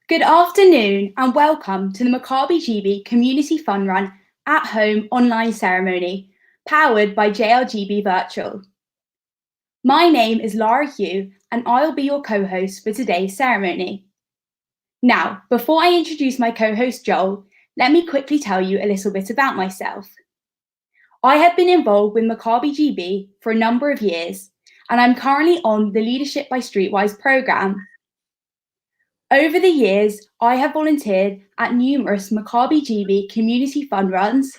Good afternoon and welcome to the Maccabi GB Community Fun Run at Home online ceremony, powered by JLGB Virtual. My name is Lara Hugh and I'll be your co-host for today's ceremony. Now, before I introduce my co-host Joel, let me quickly tell you a little bit about myself. I have been involved with Maccabi GB for a number of years and I'm currently on the Leadership by Streetwise programme. Over the years, I have volunteered at numerous Maccabi GB community fun runs,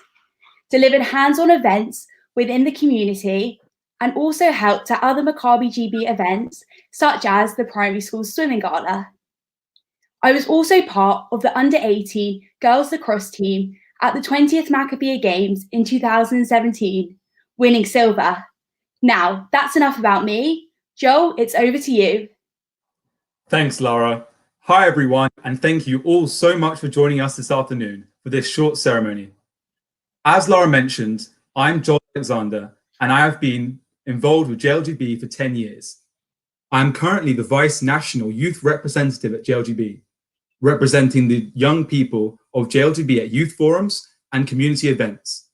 delivered hands-on events within the community, and also helped at other Maccabi GB events, such as the primary school swimming gala. I was also part of the under-18 girls lacrosse team at the 20th Maccabi Games in 2017, winning silver. Now, that's enough about me. Joel, it's over to you. Thanks, Lara. Hi, everyone, and thank you all so much for joining us this afternoon for this short ceremony. As Lara mentioned, I'm Joel Alexander, and I have been involved with JLGB for 10 years. I'm currently the Vice National Youth Representative at JLGB, representing the young people of JLGB at youth forums and community events,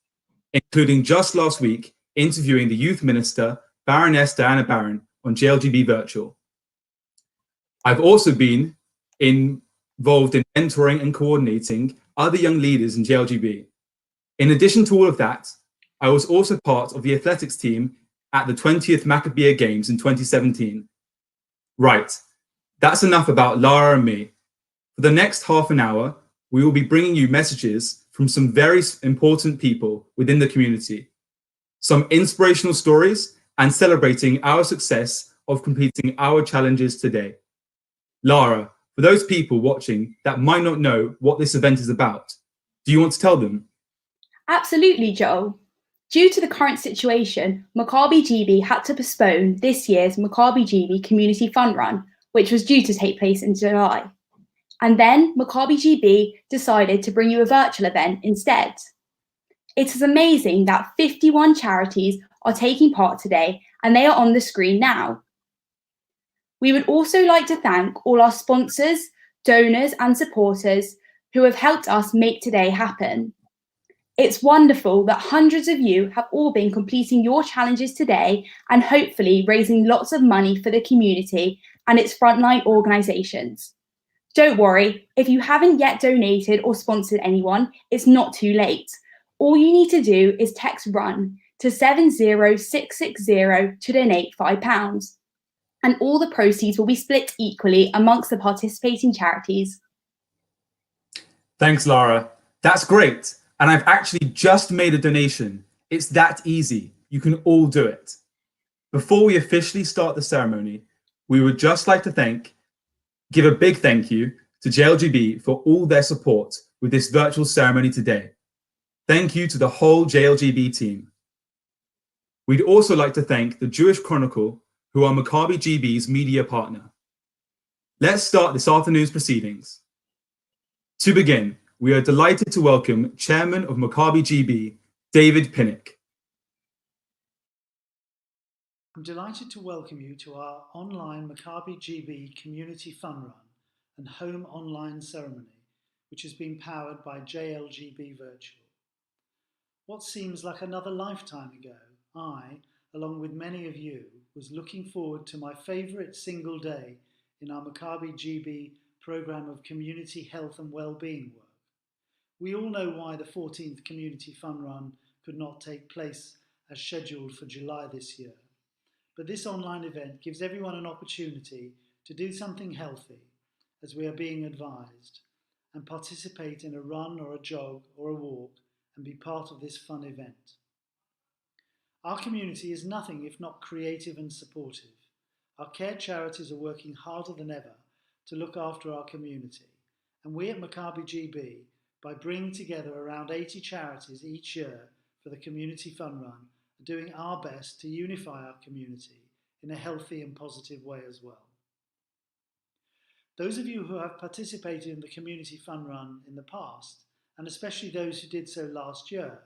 including just last week, interviewing the Youth Minister, Baroness Diana Barron, on JLGB Virtual. I've also been involved in mentoring and coordinating other young leaders in JLGB. In addition to all of that, I was also part of the athletics team at the 20th Maccabi Games in 2017. Right, that's enough about Lara and me. For the next half an hour, we will be bringing you messages from some very important people within the community, some inspirational stories, and celebrating our success of completing our challenges today. Lara, for those people watching that might not know what this event is about, do you want to tell them? Absolutely, Joel. Due to the current situation, Maccabi GB had to postpone this year's Maccabi GB Community Fun Run, which was due to take place in July. And then Maccabi GB decided to bring you a virtual event instead. It is amazing that 51 charities are taking part today, and they are on the screen now. We would also like to thank all our sponsors, donors, and supporters who have helped us make today happen. It's wonderful that hundreds of you have all been completing your challenges today and hopefully raising lots of money for the community and its frontline organisations. Don't worry, if you haven't yet donated or sponsored anyone, it's not too late. All you need to do is text RUN to 70660 to donate £5. And all the proceeds will be split equally amongst the participating charities. Thanks, Lara. That's great. And I've actually just made a donation. It's that easy. You can all do it. Before we officially start the ceremony, we would just like to give a big thank you to JLGB for all their support with this virtual ceremony today. Thank you to the whole JLGB team. We'd also like to thank the Jewish Chronicle, who are Maccabi GB's media partner. Let's start this afternoon's proceedings. To begin, we are delighted to welcome Chairman of Maccabi GB, David Pinnock. I'm delighted to welcome you to our online Maccabi GB Community Fun Run and Home Online Ceremony, which has been powered by JLGB Virtual. What seems like another lifetime ago, I, along with many of you, was looking forward to my favourite single day in our Maccabi GB programme of community health and well-being work. We all know why the 14th Community Fun Run could not take place as scheduled for July this year. But this online event gives everyone an opportunity to do something healthy, as we are being advised, and participate in a run or a jog or a walk and be part of this fun event. Our community is nothing if not creative and supportive. Our care charities are working harder than ever to look after our community, and we at Maccabi GB, by bringing together around 80 charities each year for the Community Fun Run, are doing our best to unify our community in a healthy and positive way as well. Those of you who have participated in the Community Fun Run in the past, and especially those who did so last year,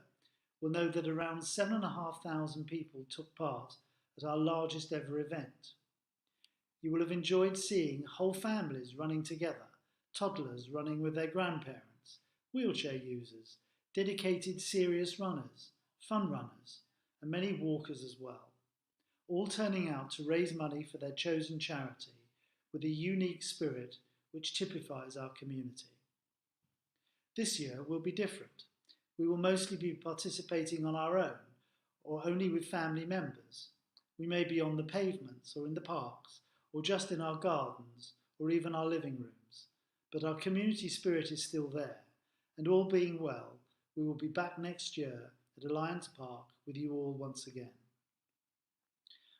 will know that around 7,500 people took part at our largest ever event. You will have enjoyed seeing whole families running together, toddlers running with their grandparents, wheelchair users, dedicated serious runners, fun runners, and many walkers as well, all turning out to raise money for their chosen charity with a unique spirit which typifies our community. This year will be different. We will mostly be participating on our own or only with family members. We may be on the pavements or in the parks or just in our gardens or even our living rooms, but our community spirit is still there, and all being well, we will be back next year at Alliance Park with you all once again.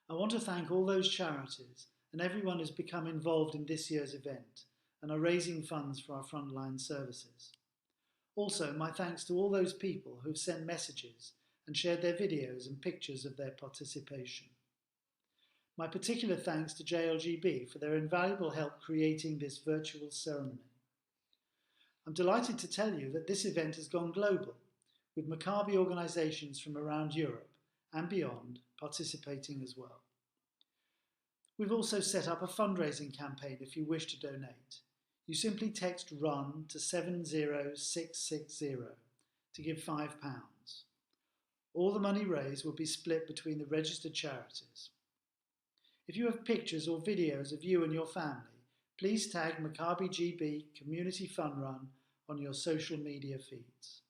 I want to thank all those charities and everyone who's become involved in this year's event and are raising funds for our frontline services. Also, my thanks to all those people who've sent messages and shared their videos and pictures of their participation. My particular thanks to JLGB for their invaluable help creating this virtual ceremony. I'm delighted to tell you that this event has gone global, with Maccabi organisations from around Europe and beyond participating as well. We've also set up a fundraising campaign if you wish to donate. You simply text RUN to 70660 to give £5. All the money raised will be split between the registered charities. If you have pictures or videos of you and your family, please tag Maccabi GB Community Fun Run on your social media feeds.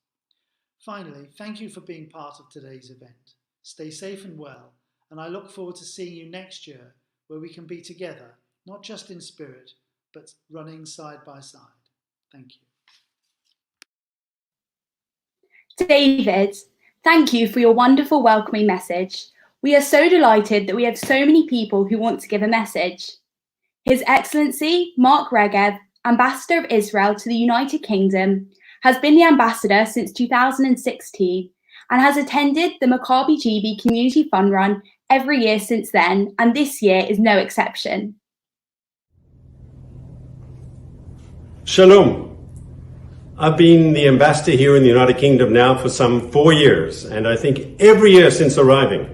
Finally, thank you for being part of today's event. Stay safe and well, and I look forward to seeing you next year where we can be together, not just in spirit, but running side by side. Thank you. David, thank you for your wonderful welcoming message. We are so delighted that we have so many people who want to give a message. His Excellency Mark Regev, Ambassador of Israel to the United Kingdom, has been the ambassador since 2016 and has attended the Maccabi GB Community Fun Run every year since then, and this year is no exception. Shalom. I've been the ambassador here in the United Kingdom now for some 4 years, and I think every year since arriving,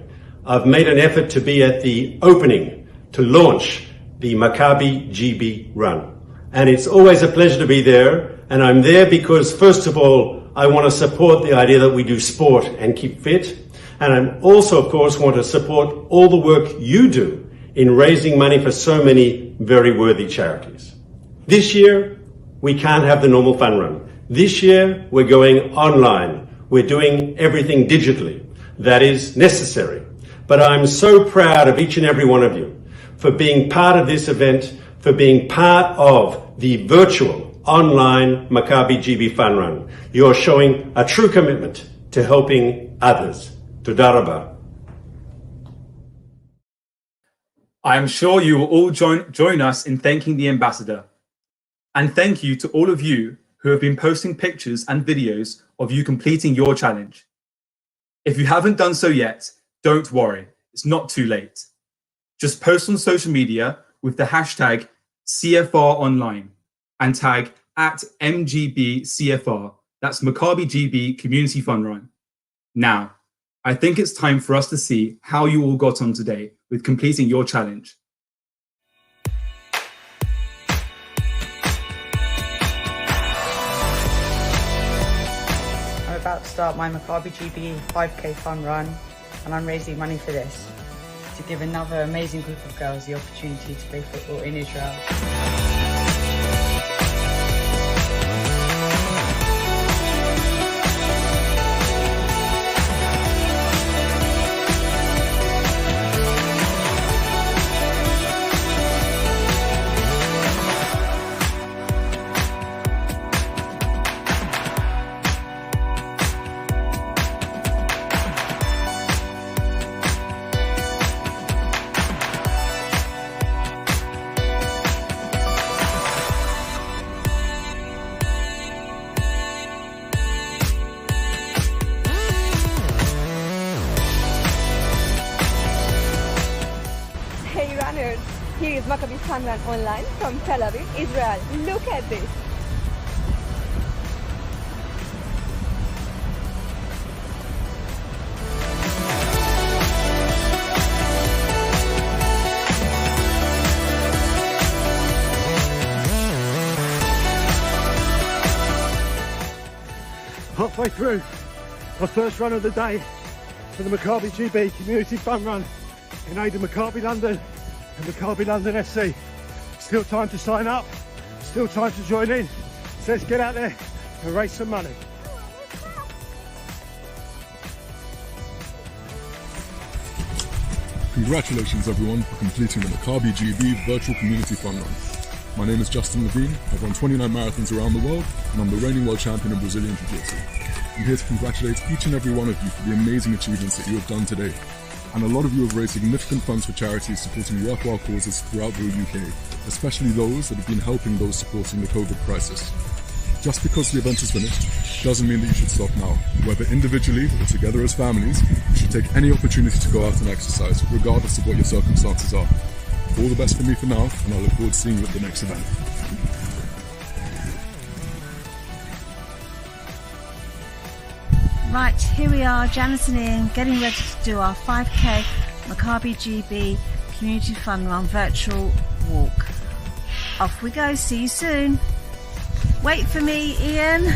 I've made an effort to be at the opening, to launch the Maccabi GB Run. And it's always a pleasure to be there, and I'm there because, first of all, I want to support the idea that we do sport and keep fit, and I also, of course, want to support all the work you do in raising money for so many very worthy charities. This year, we can't have the normal fun run. This year, we're going online. We're doing everything digitally. That is necessary. But I'm so proud of each and every one of you for being part of this event, for being part of the virtual online Maccabi GB Fun Run. You're showing a true commitment to helping others. Toda rabah. I am sure you will all join us in thanking the ambassador. And thank you to all of you who have been posting pictures and videos of you completing your challenge. If you haven't done so yet, don't worry, it's not too late. Just post on social media with the hashtag CFROnline and tag @MGBCFR. That's Maccabi GB Community Fun Run. Now, I think it's time for us to see how you all got on today with completing your challenge. I'm about to start my Maccabi GB 5K fun run, and I'm raising money for this, to give another amazing group of girls the opportunity to play football in Israel. Hey runners, here is Maccabi Fun Run Online from Tel Aviv, Israel. Look at this. halfway through my first run of the day for the Maccabi GB Community Fun Run in aid of Maccabi London and Maccabi London SC. Still time to sign up, still time to join in. So let's get out there and raise some money. Congratulations everyone for completing the Maccabi GB Virtual Community Fun Run. My name is Justin Levine, I've run 29 marathons around the world, and I'm the reigning world champion in Brazilian Jiu-Jitsu. I'm here to congratulate each and every one of you for the amazing achievements that you have done today. And a lot of you have raised significant funds for charities supporting worthwhile causes throughout the UK, especially those that have been helping those supporting the COVID crisis. Just because the event is finished doesn't mean that you should stop now. Whether individually or together as families, you should take any opportunity to go out and exercise, regardless of what your circumstances are. All the best for me for now, and I look forward to seeing you at the next event. Right, here we are, Janice and Ian, getting ready to do our 5k Maccabi GB Community Fun Run virtual walk. Off we go, see you soon. Wait for me, Ian.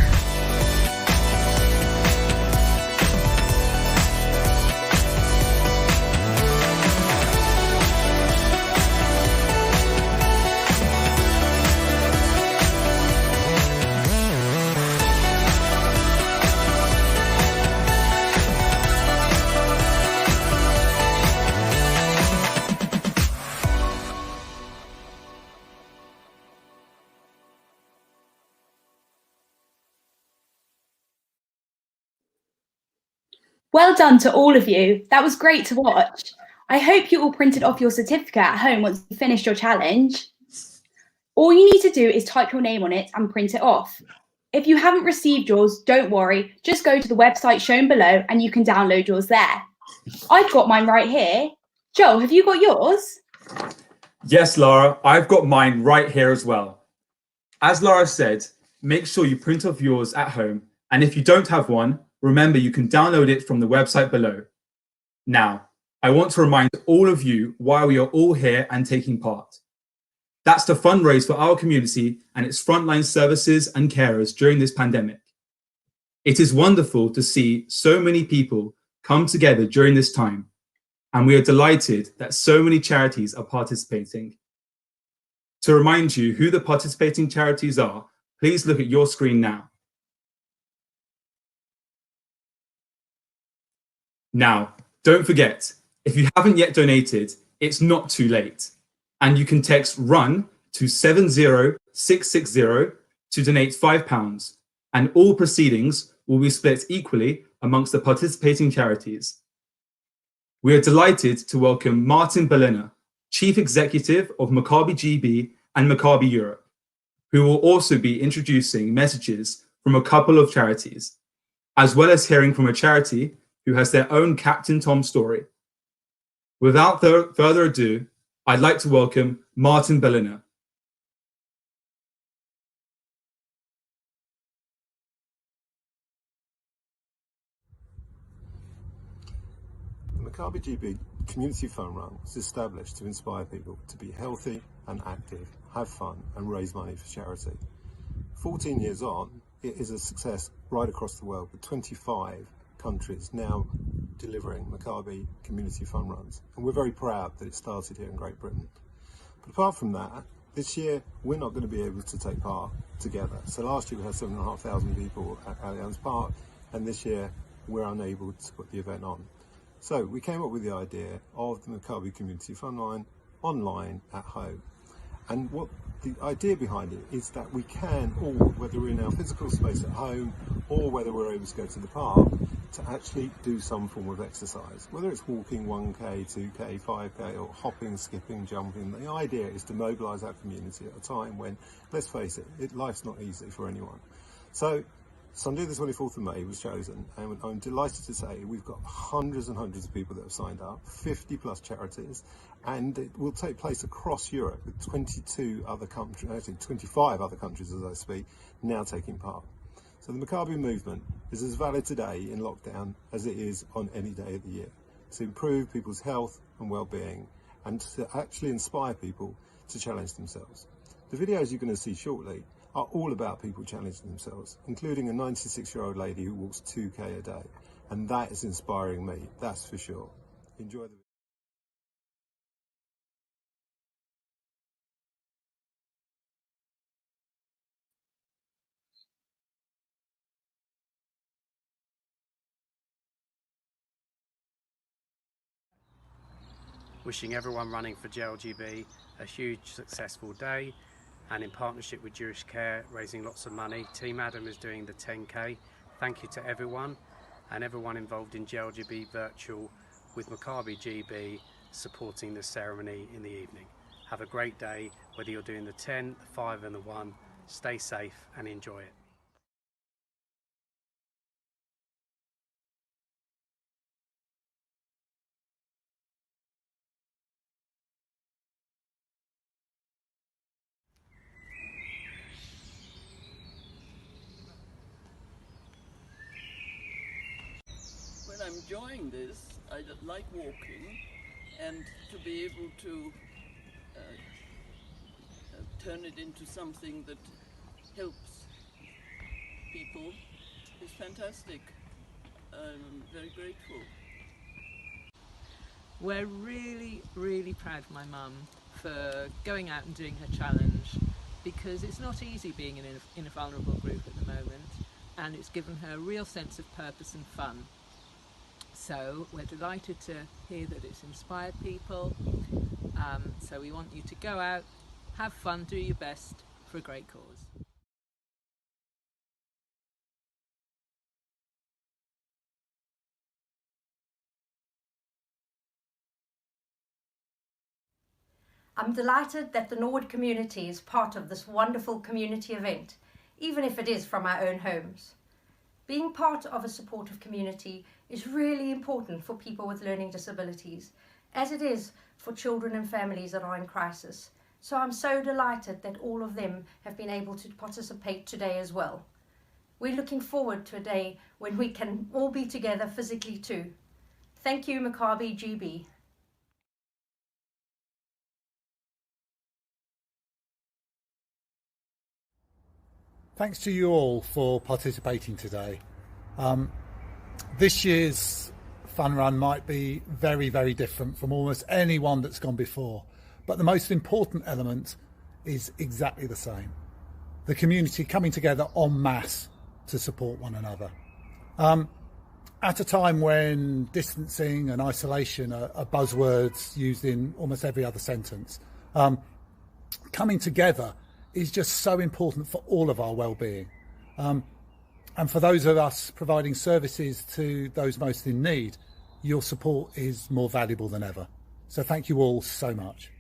Well done to all of you. That was great to watch. I hope you all printed off your certificate at home once you finished your challenge. All you need to do is type your name on it and print it off. If you haven't received yours, don't worry. Just go to the website shown below and you can download yours there. I've got mine right here. Joel, have you got yours? Yes, Lara, I've got mine right here as well. As Lara said, make sure you print off yours at home. And if you don't have one, remember you can download it from the website below. Now, I want to remind all of you why we are all here and taking part. That's to fundraise for our community and its frontline services and carers during this pandemic. It is wonderful to see so many people come together during this time, and we are delighted that so many charities are participating. To remind you who the participating charities are, please look at your screen now. Now, don't forget, if you haven't yet donated, it's not too late. And you can text RUN to 70660 to donate £5, and all proceedings will be split equally amongst the participating charities. We are delighted to welcome Martin Berliner, Chief Executive of Maccabi GB and Maccabi Europe, who will also be introducing messages from a couple of charities, as well as hearing from a charity who has their own Captain Tom story. Without further ado, I'd like to welcome Martin Berliner. The Maccabi GB Community Fun Run was established to inspire people to be healthy and active, have fun and raise money for charity. 14 years on, it is a success right across the world, with 25 countries now delivering Maccabi Community Fun Runs. And we're very proud that it started here in Great Britain. But apart from that, this year we're not going to be able to take part together. So last year we had 7,500 people at Allianz Park, and this year we're unable to put the event on. So we came up with the idea of the Maccabi Community Fun Run online at home. And what the idea behind it is that we can all, whether we're in our physical space at home or whether we're able to go to the park, to actually do some form of exercise, whether it's walking 1k, 2k, 5k, or hopping, skipping, jumping. The idea is to mobilise our community at a time when, let's face it, life's not easy for anyone. So Sunday the 24th of May was chosen, and I'm delighted to say we've got hundreds and hundreds of people that have signed up, 50 plus charities, and it will take place across Europe with 22 other countries, actually 25 other countries as I speak, now taking part. So the Maccabi movement is as valid today in lockdown as it is on any day of the year, to improve people's health and well-being and to actually inspire people to challenge themselves. The videos you're going to see shortly are all about people challenging themselves, including a 96-year-old lady who walks 2k a day. And that is inspiring me, that's for sure. Enjoy the Wishing everyone running for JLGB a huge successful day, and in partnership with Jewish Care raising lots of money. Team Adam is doing the 10k. Thank you to everyone and everyone involved in JLGB Virtual with Maccabi GB supporting the ceremony in the evening. Have a great day, whether you're doing the 10, the 5 and the 1. Stay safe and enjoy it. When I'm enjoying this, I like walking, and to be able to turn it into something that helps people is fantastic. I'm very grateful. We're really, really proud of my mum for going out and doing her challenge, because it's not easy being in a vulnerable group at the moment, and it's given her a real sense of purpose and fun. So we're delighted to hear that it's inspired people. So we want you to go out, have fun, do your best for a great cause. I'm delighted that the Norwood community is part of this wonderful community event, even if it is from our own homes. Being part of a supportive community is really important for people with learning disabilities, as it is for children and families that are in crisis. So I'm so delighted that all of them have been able to participate today as well. We're looking forward to a day when we can all be together physically too. Thank you, Maccabi GB. Thanks to you all for participating today. This year's fun run might be very, very different from almost any one that's gone before, but the most important element is exactly the same. The community coming together en masse to support one another. At a time when distancing and isolation are buzzwords used in almost every other sentence, coming together is just so important for all of our well-being. And for those of us providing services to those most in need, your support is more valuable than ever. So thank you all so much.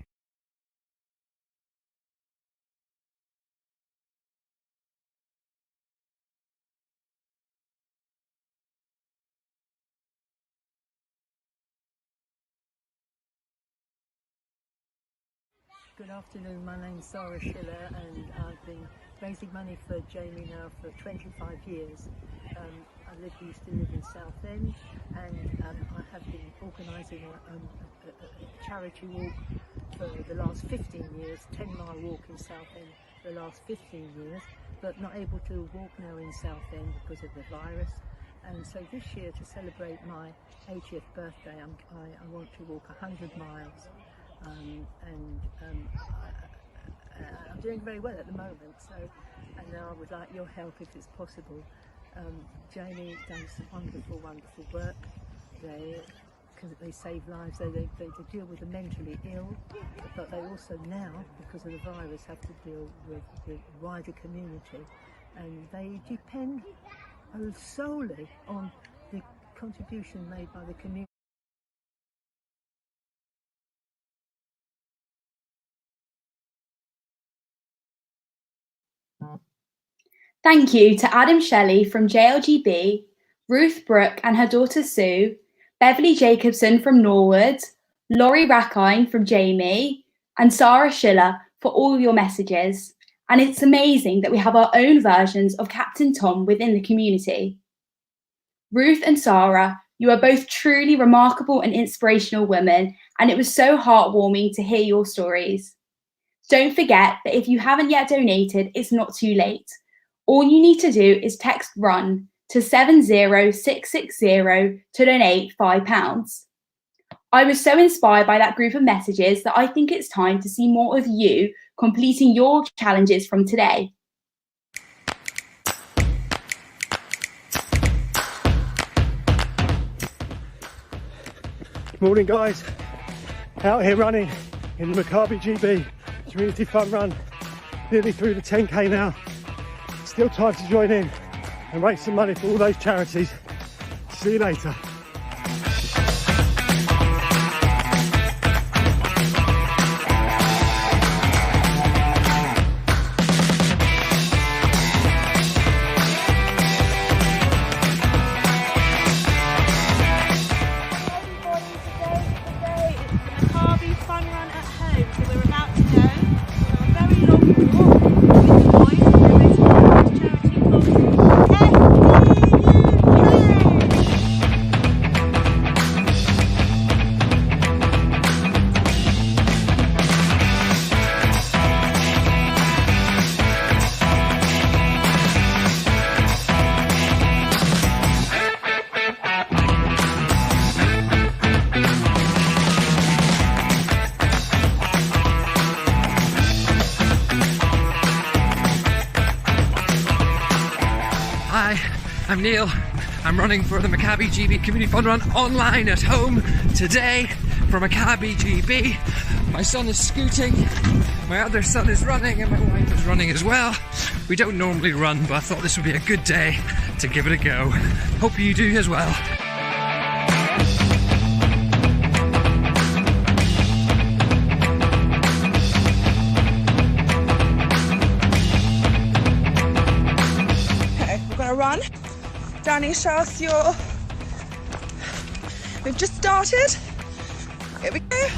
Good afternoon, my name's Sarah Schiller and I've been raising money for Jamie now for 25 years. I used to live in Southend, and I have been organising a charity walk for the last 15 years, 10-mile walk in Southend for the last 15 years, but not able to walk now in Southend because of the virus. And so this year, to celebrate my 80th birthday, I want to walk 100 miles. I'm doing very well at the moment, so, and now I would like your help if it's possible. Jamie does wonderful, wonderful work. They save lives, they deal with the mentally ill, but they also now, because of the virus, have to deal with the wider community, and they depend solely on the contribution made by the community. Thank you to Adam Shelley from JLGB, Ruth Brooke and her daughter Sue, Beverly Jacobson from Norwood, Laurie Rackine from Jamie, and Sarah Schiller for all your messages. And it's amazing that we have our own versions of Captain Tom within the community. Ruth and Sarah, you are both truly remarkable and inspirational women, and it was so heartwarming to hear your stories. Don't forget that if you haven't yet donated, it's not too late. All you need to do is text RUN to 70660 to donate £5. I was so inspired by that group of messages that I think it's time to see more of you completing your challenges from today. Morning guys, out here running in the Maccabi GB Community Fun Run, nearly through the 10k now. Still time to join in and raise some money for all those charities. See you later. Maccabi Fun Run at home, so we're about to go on a very long walk with the boys and we're raising money for charity called Hi, I'm Neil. I'm running for the Maccabi GB Community Fun Run online at home today for Maccabi GB. My son is scooting, my other son is running, and my wife is running as well. We don't normally run, but I thought this would be a good day to give it a go. Hope you do as well. Run. Danny, show us your... We've just started. Here we go.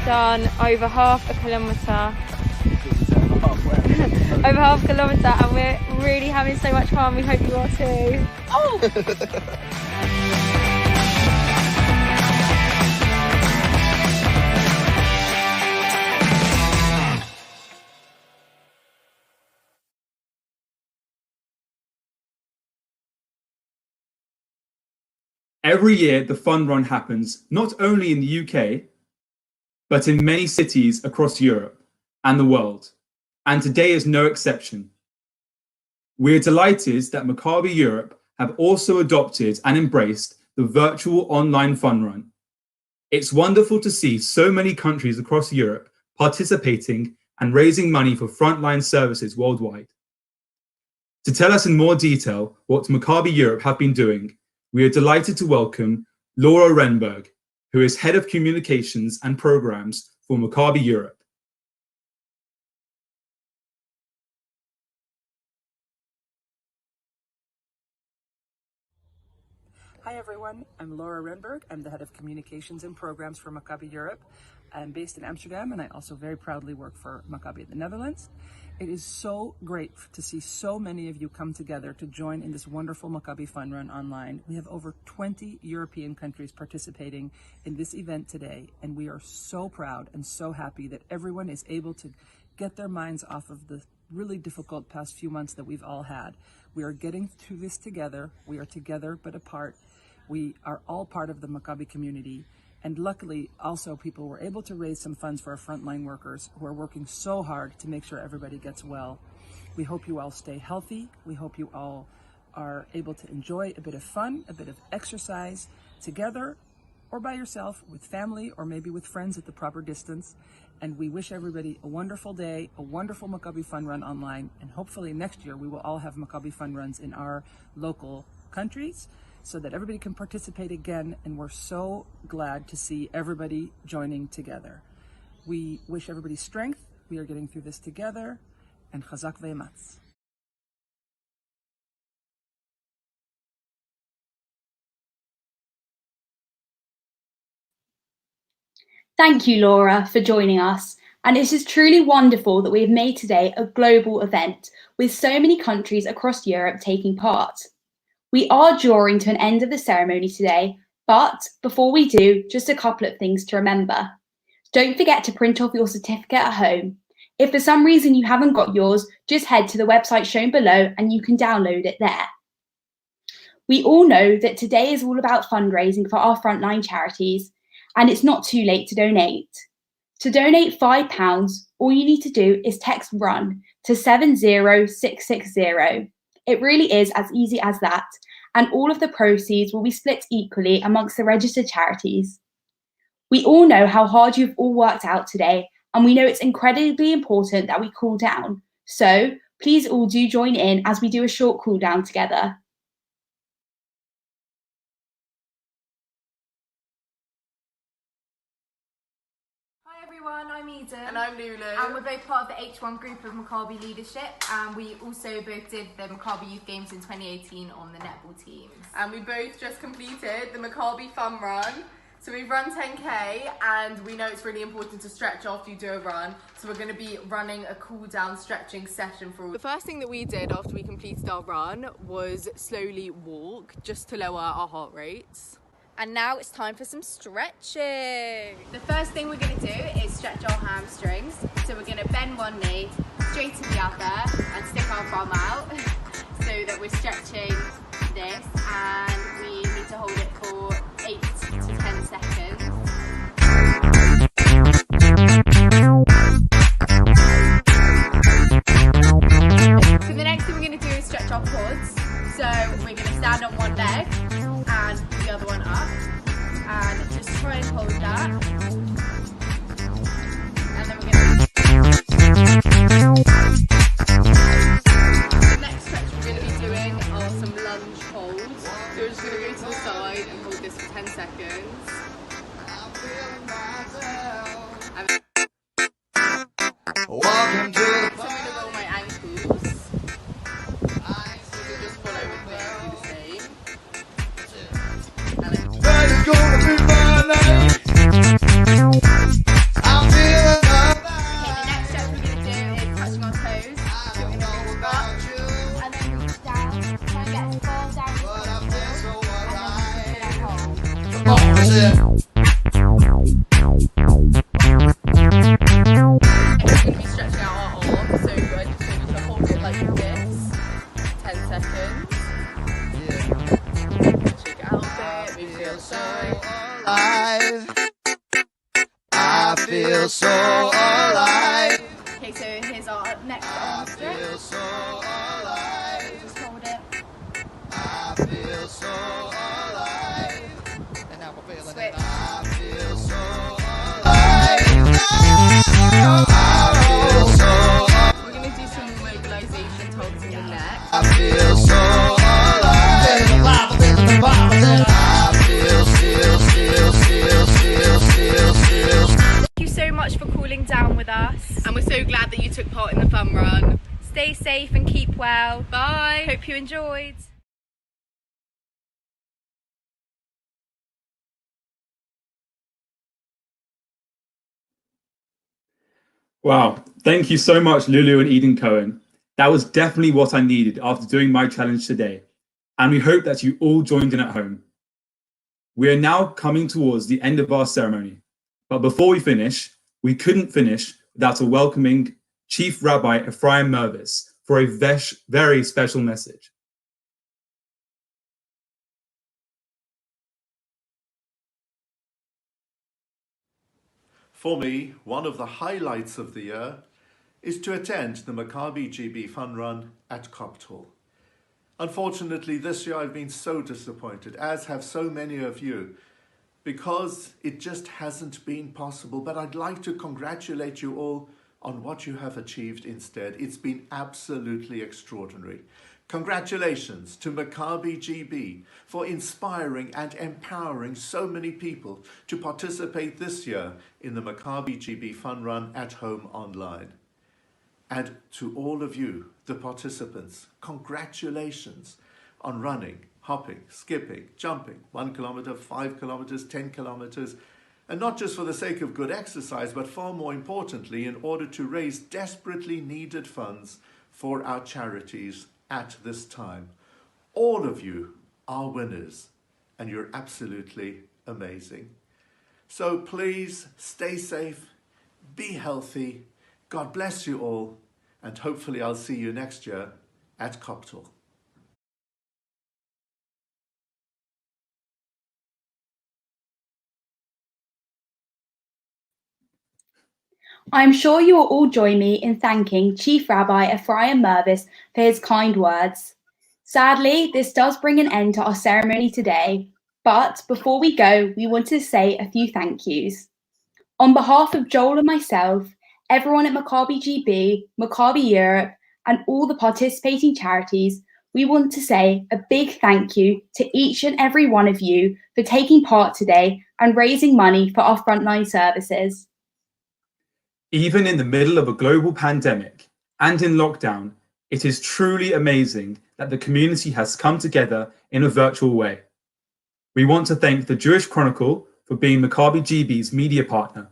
Done over half a kilometre. Over half a kilometre, and we're really having so much fun. We hope you are too. Oh! Every year, the Fun Run happens not only in the UK, but in many cities across Europe and the world, and today is no exception. We're delighted that Maccabi Europe have also adopted and embraced the virtual online Fun Run. It's wonderful to see so many countries across Europe participating and raising money for frontline services worldwide. To tell us in more detail what Maccabi Europe have been doing, we are delighted to welcome Laura Renberg, who is Head of Communications and Programs for Maccabi Europe. Hi everyone, I'm Laura Renberg. I'm the Head of Communications and Programs for Maccabi Europe. I'm based in Amsterdam and I also very proudly work for Maccabi in the Netherlands. It is so great to see so many of you come together to join in this wonderful Maccabi Fun Run online. We have over 20 European countries participating in this event today, and we are so proud and so happy that everyone is able to get their minds off of the really difficult past few months that we've all had. We are getting through this together. We are together but apart. We are all part of the Maccabi community. And luckily, also, people were able to raise some funds for our frontline workers who are working so hard to make sure everybody gets well. We hope you all stay healthy. We hope you all are able to enjoy a bit of fun, a bit of exercise together or by yourself, with family, or maybe with friends at the proper distance. And we wish everybody a wonderful day, a wonderful Maccabi Fun Run online. And hopefully next year we will all have Maccabi Fun Runs in our local countries, so that everybody can participate again, and we're so glad to see everybody joining together. We wish everybody strength. We are getting through this together. And chazak ve'ematz. Thank you, Laura, for joining us. And it is truly wonderful that we have made today a global event with so many countries across Europe taking part. We are drawing to an end of the ceremony today, but before we do, just a couple of things to remember. Don't forget to print off your certificate at home. If for some reason you haven't got yours, just head to the website shown below and you can download it there. We all know that today is all about fundraising for our frontline charities, and it's not too late to donate. To donate £5, all you need to do is text RUN to 70660. It really is as easy as that, and all of the proceeds will be split equally amongst the registered charities. We all know how hard you've all worked out today, and we know it's incredibly important that we cool down. So please all do join in as we do a short cool down together. Hi everyone, I'm Eden. And I'm Lulu. And we're both part of the H1 group of Maccabi leadership, and we also both did the Maccabi Youth Games in 2018 on the netball teams. And we both just completed the Maccabi Fun Run. So we've run 10k, and we know it's really important to stretch after you do a run. So we're going to be running a cool down stretching session for all. The first thing that we did after we completed our run was slowly walk, just to lower our heart rates. And now it's time for some stretching. The first thing we're going to do is stretch our hamstrings. So we're going to bend one knee, straighten the other, and stick our bum out so that we're stretching this, and we need to hold it for 8 to 10 seconds. So the next thing we're going to do is stretch our quads. So we're going to stand on one leg and the other one up, and just try and hold that. And then we're going to... The next stretch we're going to be doing are some lunge holds. So we're just going to go to the side and hold this for 10 seconds. Welcome to the... So I'm going to roll my ankles. So you just follow with me and do the same. That is gonna be my night. I'm feeling alive. Okay, the next step we're going to do is touching our toes. So we're going to reach up and then reach down. Try and get as far down as possible. And then hold. And then we're going to be stretching out our arms. So I just want you to hold it like this. 10 seconds. Shake it out a bit. Move to the other side. Alive. I feel so alive. Okay, so here's our next arm stretch. I feel so alive. Just hold it. I feel so alive. And now we're feeling it. I feel so alive. I feel so alive. We're going to do some more mobilization towards the neck. I feel so alive. Thank you so much for cooling down with us. And we're so glad that you took part in the fun run. Stay safe and keep well. Bye. Hope you enjoyed. Wow, thank you so much, Lulu and Eden Cohen. That was definitely what I needed after doing my challenge today. And we hope that you all joined in at home. We are now coming towards the end of our ceremony. But before we couldn't finish without a welcoming Chief Rabbi Ephraim Mervis for a very special message. For me, one of the highlights of the year is to attend the Maccabi GB Fun Run at Copthall. Unfortunately, this year I've been so disappointed, as have so many of you, because it just hasn't been possible. But I'd like to congratulate you all on what you have achieved instead. It's been absolutely extraordinary. Congratulations to Maccabi GB for inspiring and empowering so many people to participate this year in the Maccabi GB Fun Run at home online. And to all of you, the participants, congratulations on running, hopping, skipping, jumping, 1 kilometer, 5 kilometers, 10 kilometers, and not just for the sake of good exercise, but far more importantly, in order to raise desperately needed funds for our charities at this time. All of you are winners, and you're absolutely amazing. So please stay safe, be healthy, God bless you all, and hopefully I'll see you next year at Coptal. I'm sure you will all join me in thanking Chief Rabbi Ephraim Mervis for his kind words. Sadly, this does bring an end to our ceremony today, but before we go, we want to say a few thank yous. On behalf of Joel and myself, everyone at Maccabi GB, Maccabi Europe, and all the participating charities, we want to say a big thank you to each and every one of you for taking part today and raising money for our frontline services. Even in the middle of a global pandemic and in lockdown, it is truly amazing that the community has come together in a virtual way. We want to thank the Jewish Chronicle for being Maccabi GB's media partner.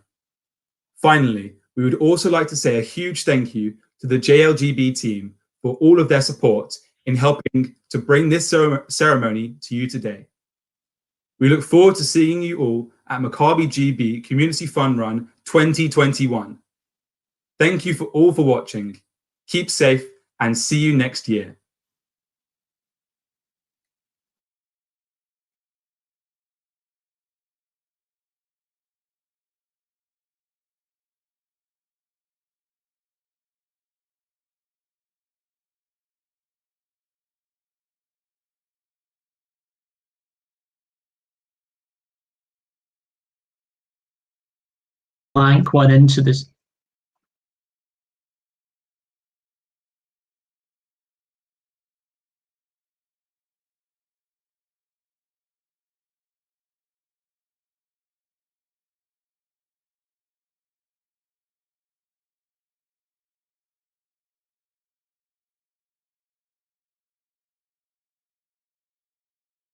Finally, we would also like to say a huge thank you to the JLGB team for all of their support in helping to bring this ceremony to you today. We look forward to seeing you all at Maccabi GB Community Fun Run 2021. Thank you all for watching. Keep safe and see you next year. Quite into this